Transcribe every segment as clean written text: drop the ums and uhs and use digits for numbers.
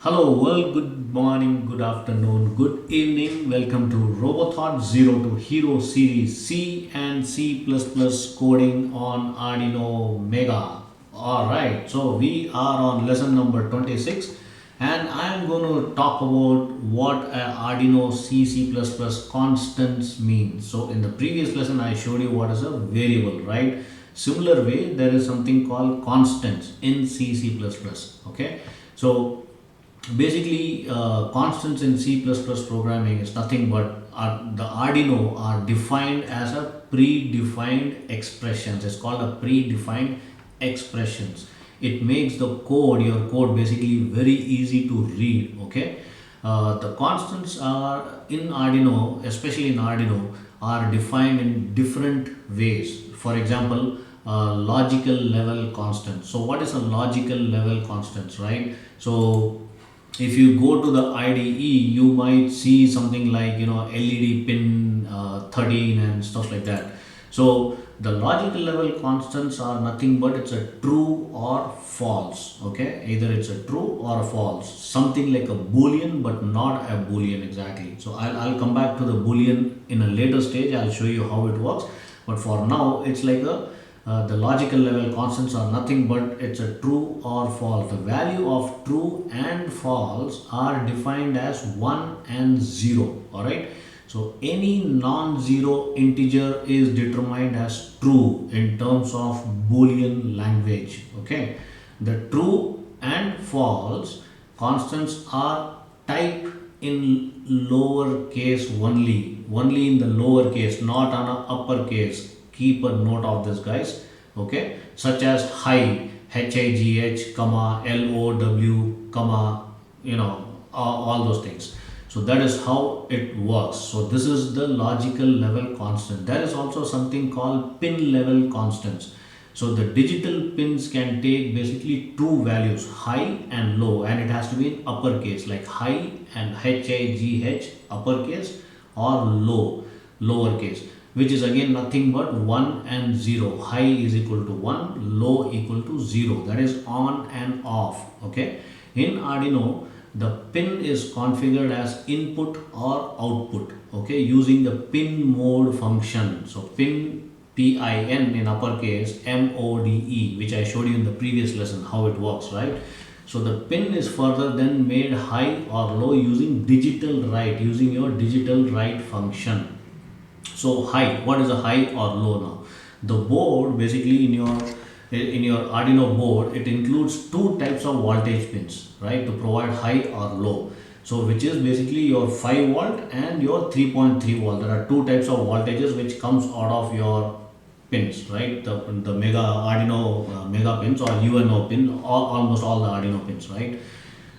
Hello world, good morning, good afternoon, good evening. Welcome to Robothought Zero to Hero series C and C++ coding on Arduino Mega. Alright, so we are on lesson number 26 and I am going to talk about what Arduino C++ constants mean. So in the previous lesson I showed you what is a variable, right? Similar way there is something called constants in C++. Okay, so basically constants in C++ programming is nothing but the Arduino are defined as a predefined expressions. It's called a predefined expressions. It makes the code, your code, basically very easy to read. Okay, the constants are in Arduino, especially in Arduino, are defined in different ways. For example, logical level constant. So what is a logical level constant, right? So if you go to the IDE, you might see something like LED pin 13 and stuff like that. So the logical level constants are nothing but it's a true or false. Okay, either it's a true or a false, something like a boolean but not a boolean exactly. So I'll come back to the boolean in a later stage. I'll show you how it works, but for now it's like a the logical level constants are nothing but it's a true or false. The value of true and false are defined as 1 and 0. Alright. So any non-zero integer is determined as true in terms of Boolean language. Okay. The true and false constants are type in lower case only in the lower case, not on a uppercase. Keep a note of this, guys. Okay, such as high, HIGH, comma, LOW, comma, all those things. So that is how it works. So this is the logical level constant. There is also something called pin level constants. So the digital pins can take basically two values, high and low, and it has to be in uppercase, like high and HIGH uppercase, or low lowercase, which is again nothing but 1 and 0. High is equal to 1, low equal to 0. That is on and off. Okay, in Arduino the pin is configured as input or output, okay, using the pin mode function. So pin, PIN in uppercase, MODE, which I showed you in the previous lesson how it works, right? So the pin is further then made high or low using digital write, using your digital write function. So high, what is a high or low now? The board, basically in your Arduino board, it includes two types of voltage pins, right, to provide high or low. So which is basically your 5 volt and your 3.3 volt. There are two types of voltages which comes out of your pins, right? The mega Arduino mega pins or UNO pin, almost all the Arduino pins, right?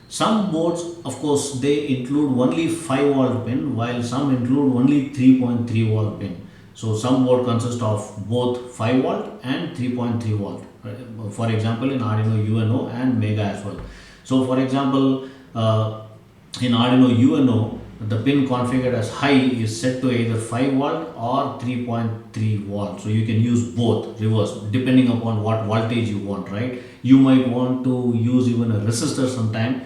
Some boards, of course, they include only 5 volt pin, while some include only 3.3 volt pin. So some board consist of both 5 volt and 3.3 volt. Right? For example, in Arduino UNO and Mega as well. So for example, in Arduino UNO, the pin configured as high is set to either 5 volt or 3.3 volt. So you can use both reverse depending upon what voltage you want, right? You might want to use even a resistor sometime,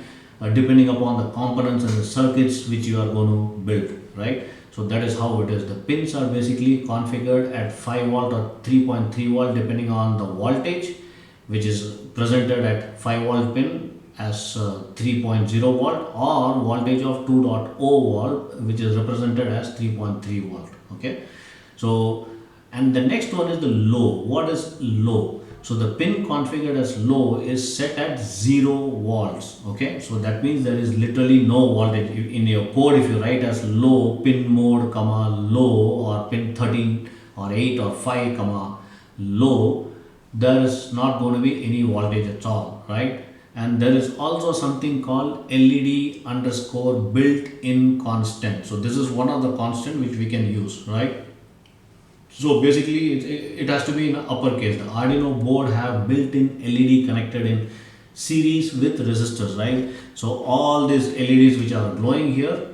depending upon the components and the circuits which you are going to build, right? So that is how it is. The pins are basically configured at 5 volt or 3.3 volt depending on the voltage, which is presented at 5 volt pin as 3.0 volt, or voltage of 2.0 volt, which is represented as 3.3 volt. Okay, so and the next one is the low. What is low? So the pin configured as low is set at 0 volts. Okay, so that means there is literally no voltage in your code. If you write as low pin mode comma low, or pin 13 or 8 or 5 comma low, there is not going to be any voltage at all, right? And there is also something called LED underscore built-in constant. So this is one of the constant which we can use, right? So basically it has to be in uppercase. The Arduino board have built-in LED connected in series with resistors, right? So all these LEDs which are glowing here,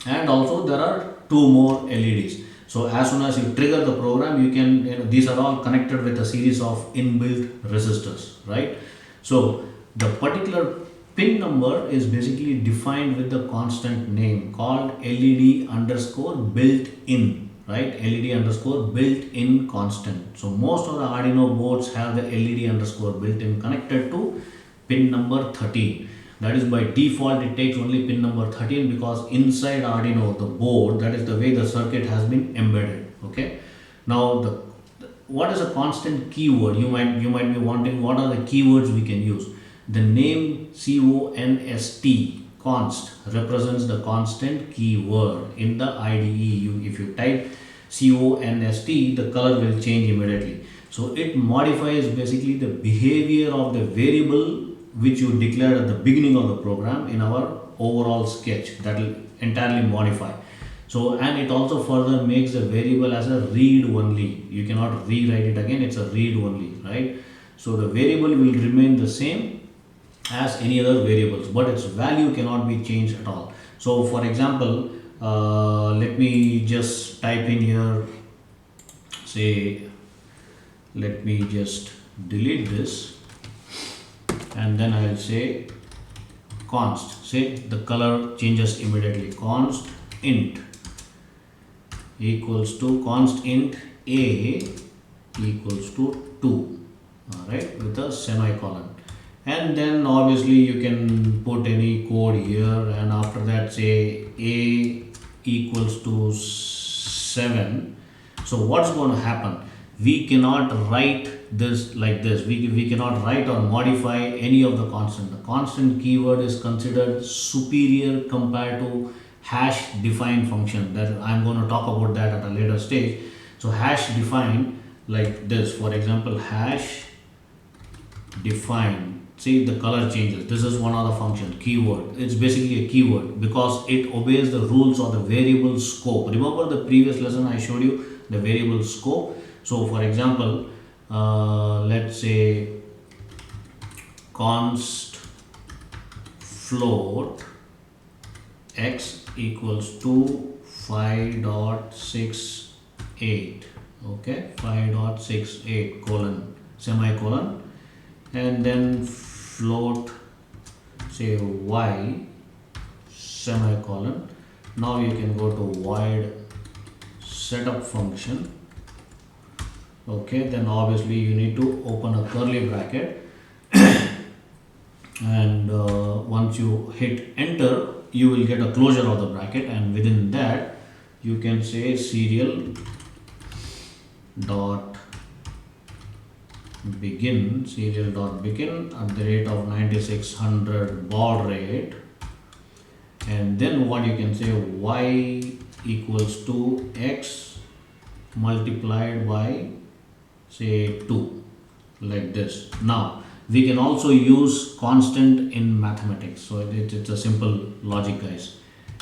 and also there are two more LEDs. So as soon as you trigger the program, you can, these are all connected with a series of inbuilt resistors, right? So the particular Pin number is basically defined with the constant name called LED underscore built in, right? LED underscore built in constant. So most of the Arduino boards have the LED underscore built in connected to pin number 13. That is by default it takes only pin number 13 because inside Arduino the board, that is the way the circuit has been embedded. Okay. Now what is a constant keyword? You might be wondering what are the keywords we can use. The name const represents the constant keyword in the IDE. If you type const, the color will change immediately. So it modifies basically the behavior of the variable which you declared at the beginning of the program in our overall sketch. That will entirely modify. So, and it also further makes the variable as a read only. You cannot rewrite it again, it's a read only, right? So the variable will remain the same as any other variables, but its value cannot be changed at all. So for example, let me just type in here, say, let me just delete this, and then I'll say const, say the color changes immediately, const int equals to const int a equals to 2, alright, with a semicolon. And then obviously you can put any code here, and after that say a equals to 7. So what's going to happen? We cannot write this like this. We cannot write or modify any of the constant. The constant keyword is considered superior compared to hash defined function. That I'm going to talk about that at a later stage. So hash defined like this, for example, hash define, see the color changes. This is one of the function, keyword. It's basically a keyword because it obeys the rules of the variable scope. Remember the previous lesson I showed you the variable scope. So for example, let's say const float x equals to 5.68, okay, 5.68 colon semicolon, and then float say y semicolon. Now you can go to void setup function, okay, then obviously you need to open a curly bracket and once you hit enter you will get a closure of the bracket, and within that you can say serial dot begin at the rate of 9600 baud rate, and then what you can say y equals to x multiplied by say 2, like this. Now we can also use constant in mathematics, so it's a simple logic, guys.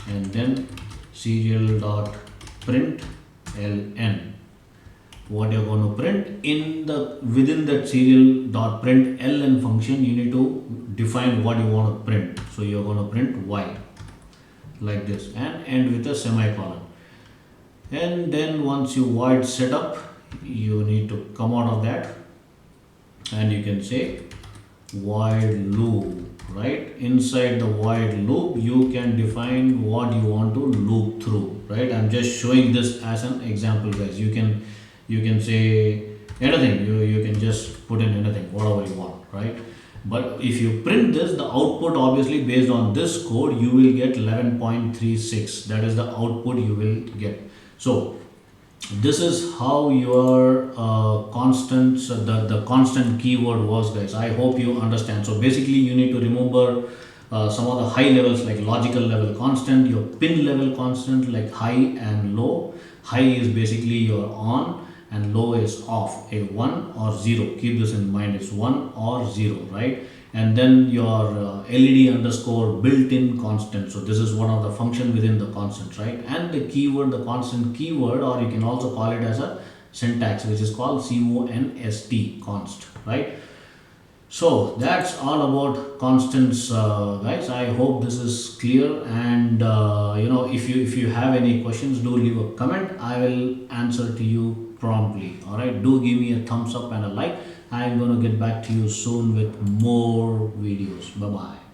And then serial dot print ln, what you're going to print in the within that serial dot print ln function, you need to define what you want to print. So you're going to print y like this and end with a semicolon. And then once you void setup, you need to come out of that and you can say void loop, right? Inside the void loop you can define what you want to loop through, right? I'm just showing this as an example, guys. You can say anything, you can just put in anything, whatever you want, right? But if you print this, the output obviously based on this code you will get 11.36. that is the output you will get. So this is how your constants, the constant keyword works, guys. I hope you understand. So basically you need to remember some of the high levels like logical level constant, your pin level constant like high and low. High is basically your on and low is off, a 1 or 0. Keep this in mind, it's 1 or 0, right? And then your LED underscore built-in constant. So this is one of the function within the constant, right? And the keyword, the constant keyword, or you can also call it as a syntax, which is called const, right? So that's all about constants, guys. I hope this is clear, and if you have any questions, do leave a comment. I will answer to you promptly. All right, do give me a thumbs up and a like. I'm going to get back to you soon with more videos. Bye bye.